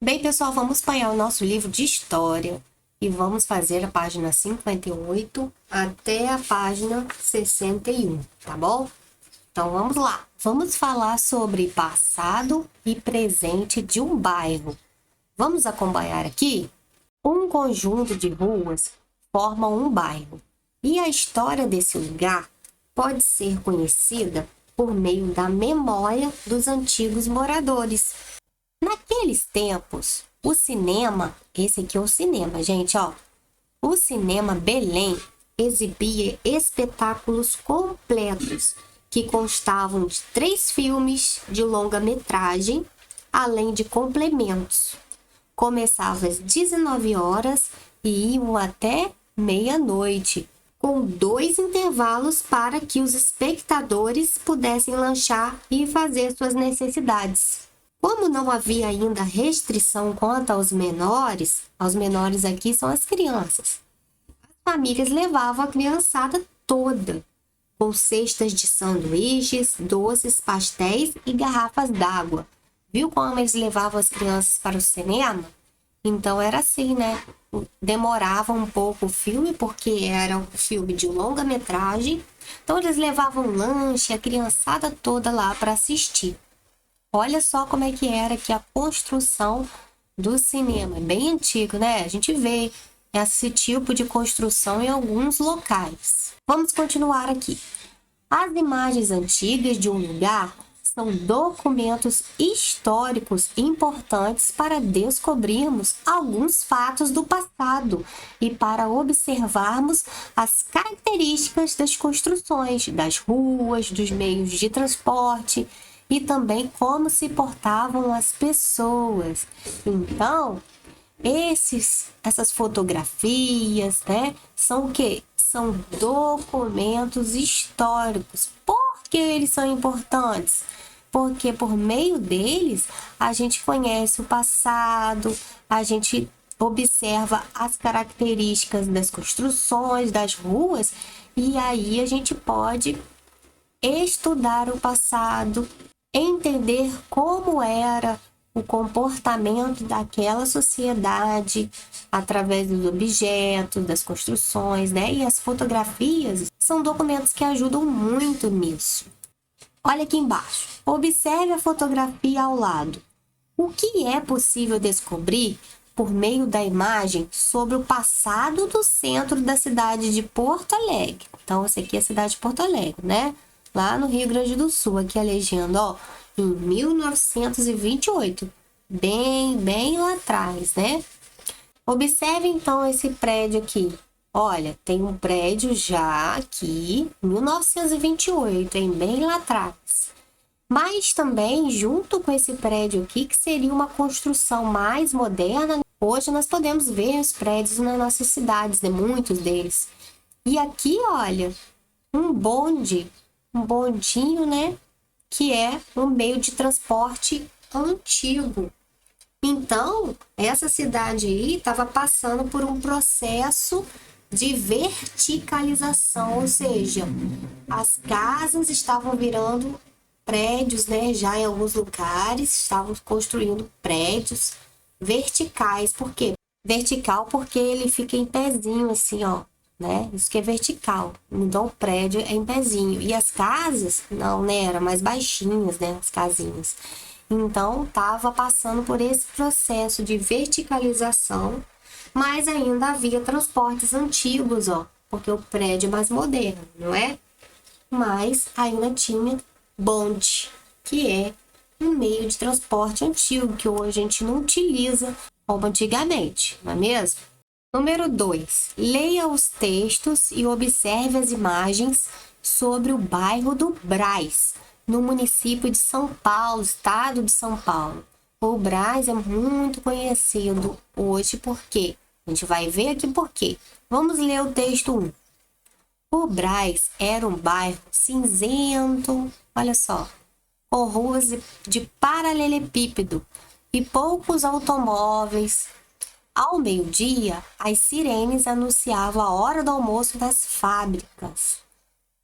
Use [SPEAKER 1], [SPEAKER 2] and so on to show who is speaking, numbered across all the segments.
[SPEAKER 1] Bem, pessoal, vamos apanhar o nosso livro de história e vamos fazer a página 58 até a página 61, tá bom? Então, vamos lá. Vamos falar sobre passado e presente de um bairro. Vamos acompanhar aqui? Um conjunto de ruas forma um bairro e a história desse lugar pode ser conhecida por meio da memória dos antigos moradores. Naqueles tempos, o cinema, esse aqui é o cinema, gente, ó. O cinema Belém exibia espetáculos completos que constavam de 3 filmes de longa-metragem, além de complementos. Começava às 19 horas e iam até meia-noite, com 2 intervalos para que os espectadores pudessem lanchar e fazer suas necessidades. Como não havia ainda restrição quanto aos menores aqui são as crianças, as famílias levavam a criançada toda, com cestas de sanduíches, doces, pastéis e garrafas d'água. Viu como eles levavam as crianças para o cinema? Então era assim, né? Demorava um pouco o filme, porque era um filme de longa-metragem. Então eles levavam lanche, a criançada toda lá para assistir. Olha só como é que era que a construção do cinema. É bem antigo, né? A gente vê esse tipo de construção em alguns locais. Vamos continuar aqui. As imagens antigas de um lugar são documentos históricos importantes para descobrirmos alguns fatos do passado e para observarmos as características das construções, das ruas, dos meios de transporte e também como se portavam as pessoas. Então, essas fotografias, né, são o quê? São documentos históricos. Por que eles são importantes? Porque por meio deles a gente conhece o passado, a gente observa as características das construções, das ruas, e aí a gente pode estudar o passado, entender como era o comportamento daquela sociedade através dos objetos, das construções, né? E as fotografias são documentos que ajudam muito nisso. Olha aqui embaixo. Observe a fotografia ao lado. O que é possível descobrir por meio da imagem sobre o passado do centro da cidade de Porto Alegre? Então, essa aqui é a cidade de Porto Alegre, né? Lá no Rio Grande do Sul, aqui a legenda, ó, em 1928, bem lá atrás, né? Observe então esse prédio aqui. Olha, tem um prédio já aqui, 1928, hein? Bem lá atrás. Mas também, junto com esse prédio aqui, que seria uma construção mais moderna, hoje nós podemos ver os prédios nas nossas cidades, né? Muitos deles. E aqui, olha, um bondinho, né? Que é um meio de transporte antigo. Então, essa cidade aí estava passando por um processo de verticalização, ou seja, as casas estavam virando prédios, né? Já em alguns lugares estavam construindo prédios verticais. Por quê? Vertical porque ele fica em pezinho assim, ó, né? Isso que é vertical. Então o prédio é em pezinho. E as casas, não, né? Eram mais baixinhas, né? As casinhas. Então estava passando por esse processo de verticalização, mas ainda havia transportes antigos, ó, porque o prédio é mais moderno, não é? Mas ainda tinha bonde, que é um meio de transporte antigo, que hoje a gente não utiliza como antigamente, não é mesmo? Número 2. Leia os textos e observe as imagens sobre o bairro do Brás, no município de São Paulo, estado de São Paulo. O Brás é muito conhecido hoje, por quê? A gente vai ver aqui por quê. Vamos ler o texto 1. O Brás era um bairro cinzento, olha só, com ruas de paralelepípedo e poucos automóveis. Ao meio-dia, as sirenes anunciavam a hora do almoço das fábricas.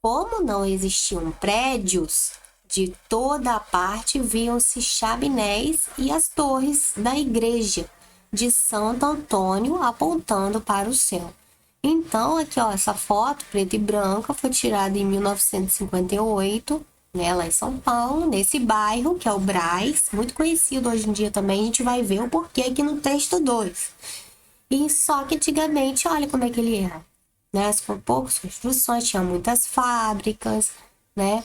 [SPEAKER 1] Como não existiam prédios, De toda a parte viam-se chaminés e as torres da igreja de Santo Antônio apontando para o céu. Então, aqui, ó, essa foto preta e branca foi tirada em 1958, né, lá em São Paulo, nesse bairro, que é o Brás, muito conhecido hoje em dia também. A gente vai ver o porquê aqui no texto 2. E só que antigamente, olha como é que ele era, né? Com poucas construções, tinha muitas fábricas, né?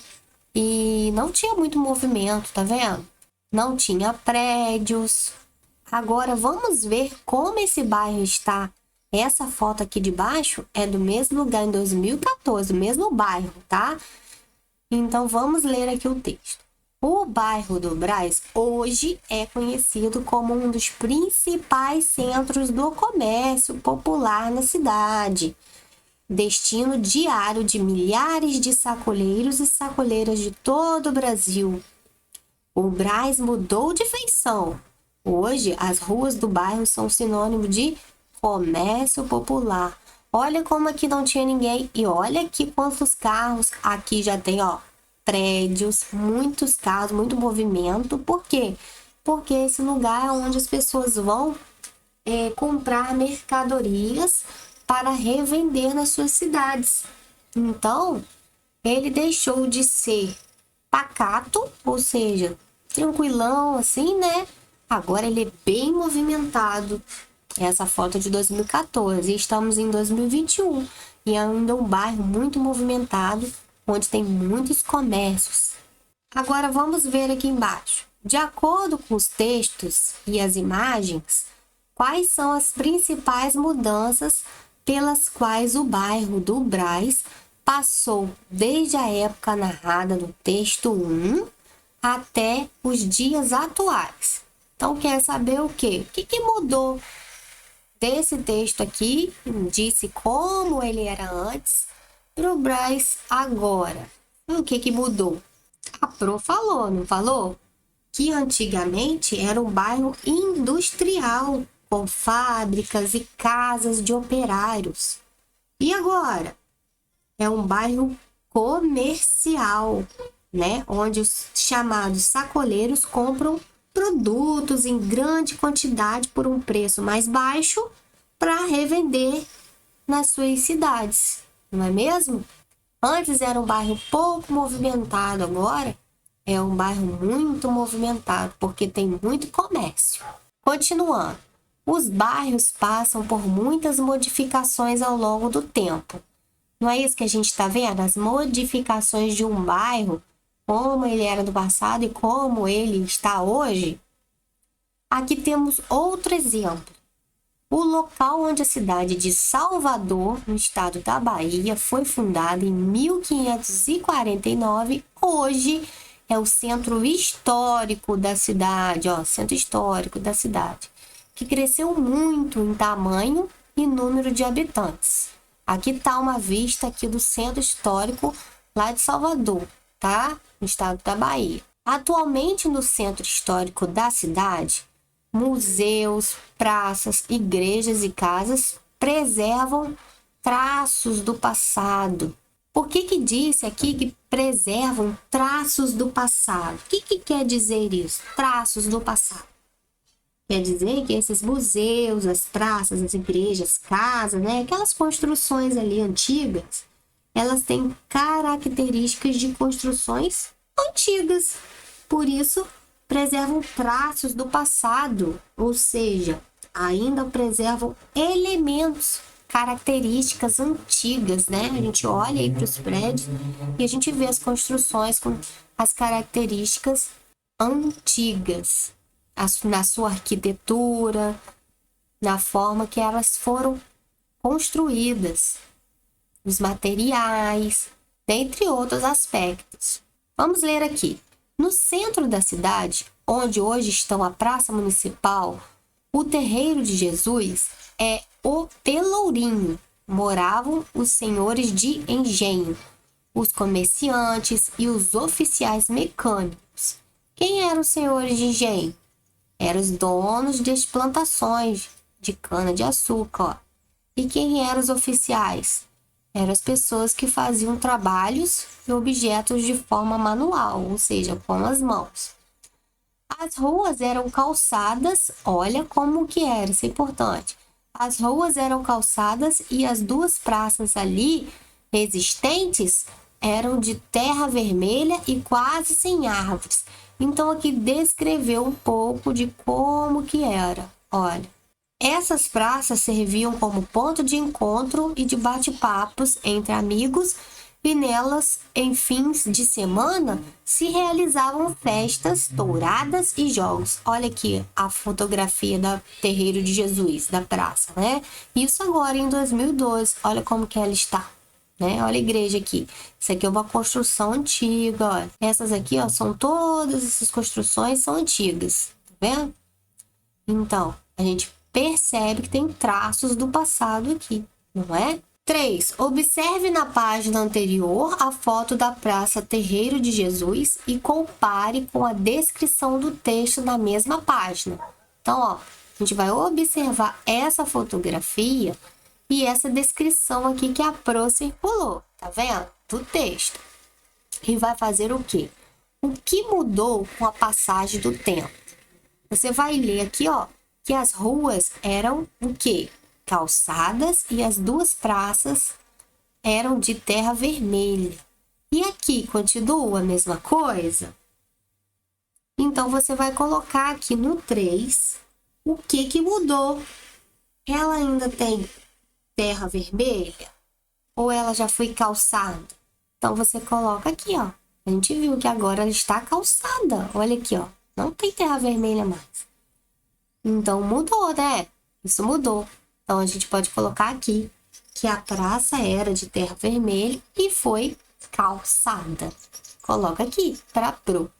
[SPEAKER 1] E não tinha muito movimento, tá vendo? Não tinha prédios. Agora vamos ver como esse bairro está. Essa foto aqui de baixo é do mesmo lugar em 2014, o mesmo bairro, tá? Então vamos ler aqui o texto. O bairro do Brás hoje é conhecido como um dos principais centros do comércio popular na cidade, destino diário de milhares de sacoleiros e sacoleiras de todo o Brasil. O Brás mudou de feição. Hoje, as ruas do bairro são sinônimo de comércio popular. Olha como aqui não tinha ninguém e olha aqui quantos carros. Aqui já tem, ó, prédios, muitos carros, muito movimento. Por quê? Porque esse lugar é onde as pessoas vão comprar mercadorias para revender nas suas cidades. Então, ele deixou de ser pacato, ou seja, tranquilão assim, né? Agora ele é bem movimentado. Essa foto é de 2014 e estamos em 2021 e ainda é um bairro muito movimentado, onde tem muitos comércios. Agora vamos ver aqui embaixo. De acordo com os textos e as imagens, quais são as principais mudanças pelas quais o bairro do Brás passou desde a época narrada no texto 1 até os dias atuais? Então, quer saber o quê? O que mudou desse texto aqui? Disse como ele era antes para o Brás agora. O que mudou? A Pro falou, não falou? Que antigamente era um bairro industrial, com fábricas e casas de operários. E agora? É um bairro comercial, né? Onde os chamados sacoleiros compram produtos em grande quantidade por um preço mais baixo para revender nas suas cidades, não é mesmo? Antes era um bairro pouco movimentado, agora é um bairro muito movimentado, porque tem muito comércio. Continuando, os bairros passam por muitas modificações ao longo do tempo. Não é isso que a gente está vendo? As modificações de um bairro, como ele era no passado e como ele está hoje. Aqui temos outro exemplo. O local onde a cidade de Salvador, no estado da Bahia, foi fundada em 1549, hoje é o centro histórico da cidade, ó, centro histórico da cidade, que cresceu muito em tamanho e número de habitantes. Aqui está uma vista aqui do centro histórico lá de Salvador, tá? No estado da Bahia. Atualmente, no centro histórico da cidade, museus, praças, igrejas e casas preservam traços do passado. Por que disse aqui que preservam traços do passado? O que quer dizer isso? Traços do passado. Quer dizer que esses museus, as praças, as igrejas, casas, né? Aquelas construções ali antigas, elas têm características de construções antigas. Por isso, preservam traços do passado, ou seja, ainda preservam elementos, características antigas, né? A gente olha aí para os prédios e a gente vê as construções com as características antigas, na sua arquitetura, na forma que elas foram construídas, os materiais, dentre outros aspectos. Vamos ler aqui. No centro da cidade, onde hoje estão a Praça Municipal, o Terreiro de Jesus é o Pelourinho. Moravam os senhores de engenho, os comerciantes e os oficiais mecânicos. Quem eram os senhores de engenho? Eram os donos das plantações de cana-de-açúcar. E quem eram os oficiais? Eram as pessoas que faziam trabalhos e objetos de forma manual, ou seja, com as mãos. As ruas eram calçadas, olha como que era, isso é importante. As ruas eram calçadas e as duas praças ali existentes eram de terra vermelha e quase sem árvores. Então aqui descreveu um pouco de como que era. Olha, essas praças serviam como ponto de encontro e de bate-papos entre amigos e nelas, em fins de semana, se realizavam festas, touradas e jogos. Olha aqui a fotografia da Terreiro de Jesus, da praça, né? Isso agora em 2012, olha como que ela está, né? Olha a igreja aqui. Isso aqui é uma construção antiga, olha. Essas aqui, ó, são todas essas construções são antigas, tá vendo? Então, a gente percebe que tem traços do passado aqui, não é? 3. Observe na página anterior a foto da Praça Terreiro de Jesus e compare com a descrição do texto na mesma página. Então, ó, a gente vai observar essa fotografia e essa descrição aqui que a Pro circulou, tá vendo? Do texto. E vai fazer o quê? O que mudou com a passagem do tempo? Você vai ler aqui, ó, que as ruas eram o quê? Calçadas e as duas praças eram de terra vermelha. E aqui continua a mesma coisa? Então, você vai colocar aqui no 3 o que mudou. Ela ainda tem terra vermelha? Ou ela já foi calçada? Então, você coloca aqui, ó. A gente viu que agora ela está calçada. Olha aqui, ó. Não tem terra vermelha mais. Então, mudou, né? Isso mudou. Então, a gente pode colocar aqui que a praça era de terra vermelha e foi calçada. Coloca aqui para Pro.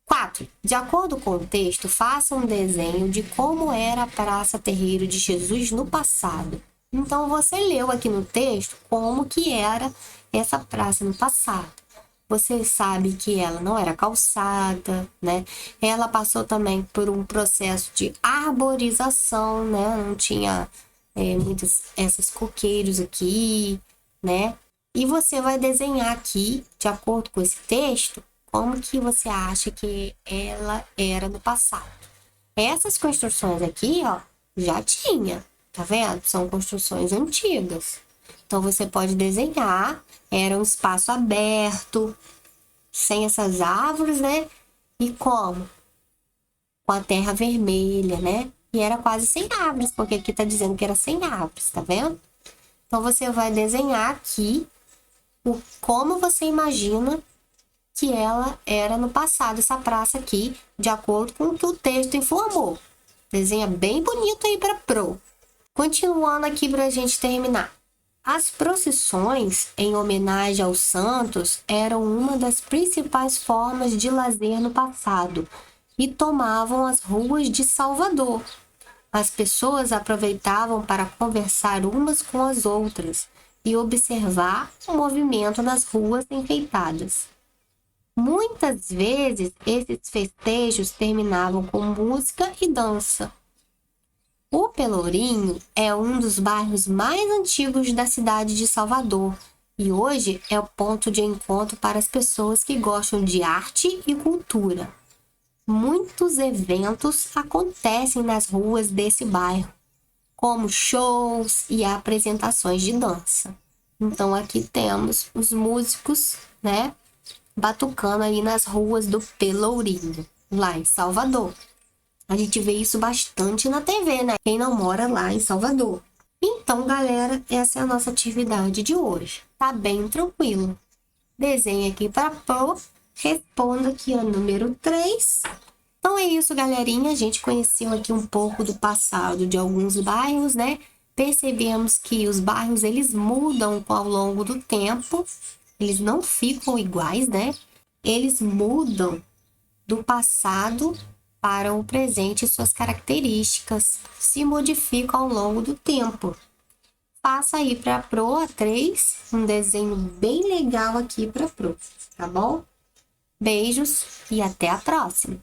[SPEAKER 1] 4. De acordo com o texto, faça um desenho de como era a Praça Terreiro de Jesus no passado. Então, você leu aqui no texto como que era essa praça no passado. Você sabe que ela não era calçada, né? Ela passou também por um processo de arborização, né? Não tinha muitos esses coqueiros aqui, né? E você vai desenhar aqui, de acordo com esse texto, como que você acha que ela era no passado. Essas construções aqui, ó, já tinha, tá vendo? São construções antigas. Então, você pode desenhar, era um espaço aberto, sem essas árvores, né? E como? Com a terra vermelha, né? E era quase sem árvores, porque aqui tá dizendo que era sem árvores, tá vendo? Então, você vai desenhar aqui como você imagina que ela era no passado, essa praça aqui, de acordo com o que o texto informou. Desenha bem bonito aí para Pro. Continuando aqui para a gente terminar. As procissões em homenagem aos santos eram uma das principais formas de lazer no passado e tomavam as ruas de Salvador. As pessoas aproveitavam para conversar umas com as outras e observar o movimento nas ruas enfeitadas. Muitas vezes, esses festejos terminavam com música e dança. O Pelourinho é um dos bairros mais antigos da cidade de Salvador e hoje é o ponto de encontro para as pessoas que gostam de arte e cultura. Muitos eventos acontecem nas ruas desse bairro, como shows e apresentações de dança. Então, aqui temos os músicos, né, batucando aí nas ruas do Pelourinho, lá em Salvador. A gente vê isso bastante na TV, né? Quem não mora lá em Salvador. Então, galera, essa é a nossa atividade de hoje. Tá bem tranquilo. Desenhe aqui para Pro, responda aqui a número 3. Então é isso, galerinha. A gente conheceu aqui um pouco do passado de alguns bairros, né? Percebemos que os bairros, eles mudam ao longo do tempo. Eles não ficam iguais, né? Eles mudam do passado para o presente e suas características se modificam ao longo do tempo. Faça aí para a Pro A3 um desenho bem legal aqui para a Pro, tá bom? Beijos e até a próxima!